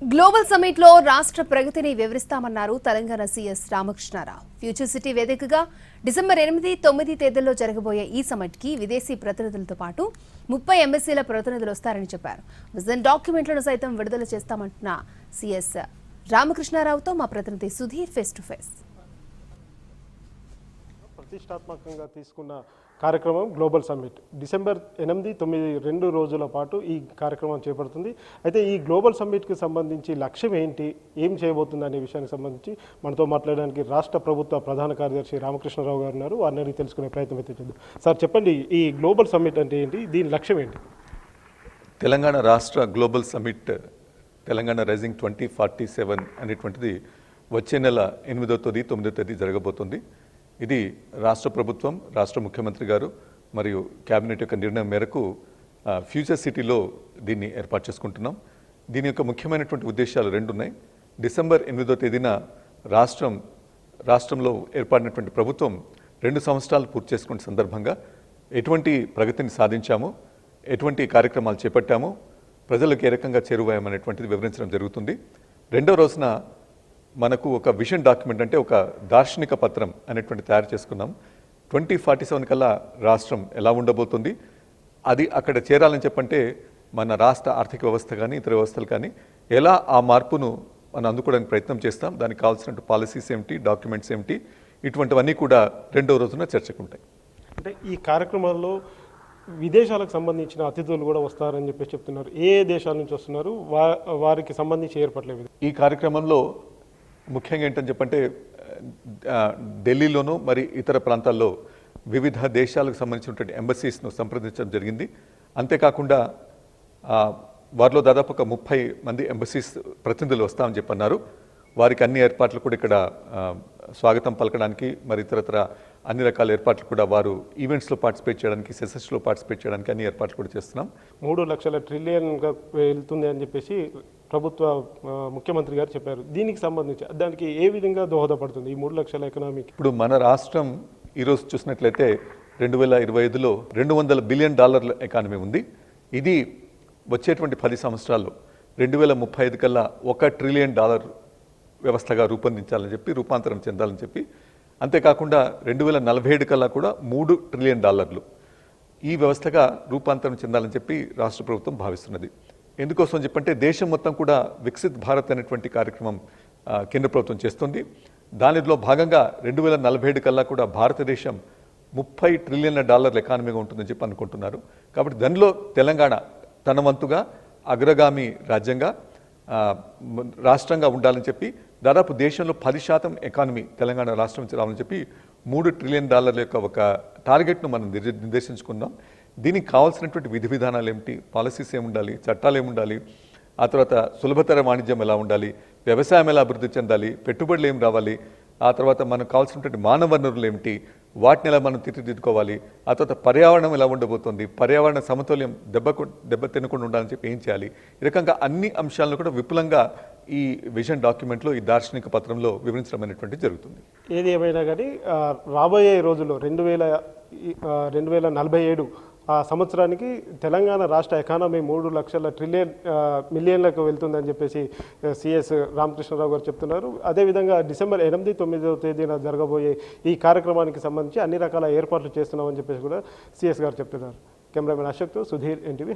Global summit లో రాష్ట్ర ప్రగతిని వివరిస్తామన్నారు Telangana CS Ramakrishna Rao. Future city వేదికగా డిసెంబర్ 8, 9 తేదీల్లో జరగబోయే ఈ సమ్మిట్ కి విదేశీ ప్రతినిధులతో పాటు 30 ఎంబసీల ప్రతినిధులు వస్తారని చెప్పారు. విజన్ డాక్యుమెంట్లను సైతం విడుదల చేస్తామంటున్న సీఎస్ రామకృష్ణారావుతో మా ప్రతినిధి సుధీర్ ఫేస్ టు ఫేస్. ప్రతిష్టాత్మకంగా తీసుకున్న కార్యక్రమం గ్లోబల్ సమ్మిట్ డిసెంబర్ 8, 9 2 రోజుల పాటు ఈ కార్యక్రమం చేపడుతుంది. అయితే ఈ గ్లోబల్ సమ్మిట్కి సంబంధించి లక్ష్యం ఏంటి, ఏం చేయబోతుంది అనే విషయానికి సంబంధించి మనతో మాట్లాడడానికి రాష్ట్ర ప్రభుత్వ ప్రధాన కార్యదర్శి రామకృష్ణారావు గారు ఉన్నారు. వారిని అడిగి తెలుసుకునే ప్రయత్నం అయితే చేద్దాం. సార్ చెప్పండి, ఈ గ్లోబల్ సమ్మిట్ అంటే ఏంటి, దీని లక్ష్యం ఏంటి? తెలంగాణ రాష్ట్ర గ్లోబల్ సమ్మిట్ తెలంగాణ రైజింగ్ 2047 అనేటువంటిది వచ్చే నెల 8వ తేదీ 9వ తేదీ జరగబోతుంది. ఇది రాష్ట్ర ప్రభుత్వం, రాష్ట్ర ముఖ్యమంత్రి గారు మరియు కేబినెట్ యొక్క నిర్ణయం మేరకు ఫ్యూచర్ సిటీలో దీన్ని ఏర్పాటు చేసుకుంటున్నాం. దీని యొక్క ముఖ్యమైనటువంటి ఉద్దేశాలు 2 ఉన్నాయి. డిసెంబర్ 8వ తేదీన రాష్ట్రంలో ఏర్పడినటువంటి ప్రభుత్వం 2 సంవత్సరాలు పూర్తి చేసుకునే సందర్భంగా ఎటువంటి ప్రగతిని సాధించామో, ఎటువంటి కార్యక్రమాలు చేపట్టామో, ప్రజలకు ఏ రకంగా చేరువయ్యామనేటువంటిది వివరించడం జరుగుతుంది. 2వ రోజున మనకు ఒక విజన్ డాక్యుమెంట్, అంటే ఒక దార్శనిక పత్రం అనేటువంటి తయారు చేసుకున్నాం. 2047 కల్లా రాష్ట్రం ఎలా ఉండబోతుంది, అది అక్కడ చేరాలని చెప్పంటే మన రాష్ట్ర ఆర్థిక వ్యవస్థ కానీ ఇతర వ్యవస్థలు కానీ ఎలా ఆ మార్పును మనం అందుకోవడానికి ప్రయత్నం చేస్తాం, దానికి కావాల్సిన పాలసీస్ ఏమిటి, డాక్యుమెంట్స్ ఏమిటి, ఇటువంటివన్నీ కూడా 2వ రోజున చర్చకుంటాయి. అంటే ఈ కార్యక్రమాల్లో విదేశాలకు సంబంధించిన అతిథులు కూడా వస్తారని చెప్పేసి చెప్తున్నారు. ఏ దేశాల నుంచి వస్తున్నారు, వారికి సంబంధించి ఏర్పడలేదు? ఈ కార్యక్రమంలో ముఖ్యంగా ఏంటని చెప్పంటే ఢిల్లీలోనూ మరి ఇతర ప్రాంతాల్లో వివిధ దేశాలకు సంబంధించినటువంటి ఎంబసీస్ను సంప్రదించడం జరిగింది. అంతేకాకుండా వారిలో దాదాపు ఒక 30 మంది ఎంబసీస్ ప్రతినిధులు వస్తామని చెప్పన్నారు. వారికి అన్ని ఏర్పాట్లు కూడా ఇక్కడ స్వాగతం పలకడానికి మరి ఇతరత్ర అన్ని రకాల ఏర్పాట్లు కూడా వారు ఈవెంట్స్లో పార్టిసిపేట్ చేయడానికి, సెషన్స్లో పార్టిసిపేట్ చేయడానికి అన్ని ఏర్పాట్లు కూడా చేస్తున్నాం. 3 లక్షల ట్రిలియన్గా వెళ్తుంది అని చెప్పేసి ప్రభుత్వ ముఖ్యమంత్రి గారు చెప్పారు. దీనికి సంబంధించి దానికి ఏ విధంగా దోహదపడుతుంది ఈ 3 లక్షల ఎకనామీకి? ఇప్పుడు మన రాష్ట్రం ఈరోజు చూసినట్లయితే 2025లో $200 బిలియన్ ఎకానమీ ఉంది. ఇది వచ్చేటువంటి 10 సంవత్సరాల్లో 2035 కల్లా $1 ట్రిలియన్ వ్యవస్థగా రూపొందించాలని చెప్పి, రూపాంతరం చెందాలని చెప్పి, అంతేకాకుండా 2047 కల్లా కూడా $3 ట్రిలియన్ ఈ వ్యవస్థగా రూపాంతరం చెందాలని చెప్పి రాష్ట్ర ప్రభుత్వం భావిస్తున్నది. ఎందుకోసం చెప్పంటే దేశం మొత్తం కూడా వికసిత్ భారత్ అనేటువంటి కార్యక్రమం కేంద్ర ప్రభుత్వం చేస్తుంది. దానిలో భాగంగా 2047 కల్లా కూడా భారతదేశం $30 ట్రిలియన్ ఎకానమీగా ఉంటుందని చెప్పి అనుకుంటున్నారు. కాబట్టి దానిలో తెలంగాణ తన వంతుగా అగ్రగామి రాష్ట్రంగా ఉండాలని చెప్పి దాదాపు దేశంలో 10% ఎకానమీ తెలంగాణ రాష్ట్రం నుంచి రావాలని చెప్పి $3 ట్రిలియన్ యొక్క ఒక టార్గెట్ను మనం నిర్దేశించుకున్నాం. దీనికి కావాల్సినటువంటి విధి విధానాలు ఏమిటి, పాలసీస్ ఏముండాలి, చట్టాలు ఏముండాలి, ఆ తర్వాత సులభతర వాణిజ్యం ఎలా ఉండాలి, వ్యవసాయం ఎలా అభివృద్ధి చెందాలి, పెట్టుబడులు ఏం రావాలి, ఆ తర్వాత మనకు కావాల్సినటువంటి మానవ వనరులు ఏమిటి, వాటిని ఎలా మనం తీర్చిదిద్దుకోవాలి, ఆ తర్వాత పర్యావరణం ఎలా ఉండబోతుంది, పర్యావరణ సమతుల్యం దెబ్బ తినకుండా ఉండాలని చెప్పి ఏం చేయాలి, ఈ రకంగా అన్ని అంశాలను కూడా విపులంగా ఈ విజన్ డాక్యుమెంట్లో, ఈ దార్శనిక పత్రంలో వివరించడం అనేటువంటిది జరుగుతుంది. ఏది ఏమైనా కానీ రాబోయే రోజుల్లో 2047 ఆ సంవత్సరానికి తెలంగాణ రాష్ట్ర ఎకానమీ 3 లక్షల మిలియన్లకు వెళ్తుందని చెప్పేసి సిఎస్ రామకృష్ణారావు గారు చెప్తున్నారు. అదేవిధంగా డిసెంబర్ 8, 9 తేదీన జరగబోయే ఈ కార్యక్రమానికి సంబంధించి అన్ని రకాల ఏర్పాట్లు చేస్తున్నామని చెప్పేసి కూడా సిఎస్ గారు చెప్తున్నారు. కెమెరామెన్ అశోక్తో సుధీర్, ఎన్టీవీ.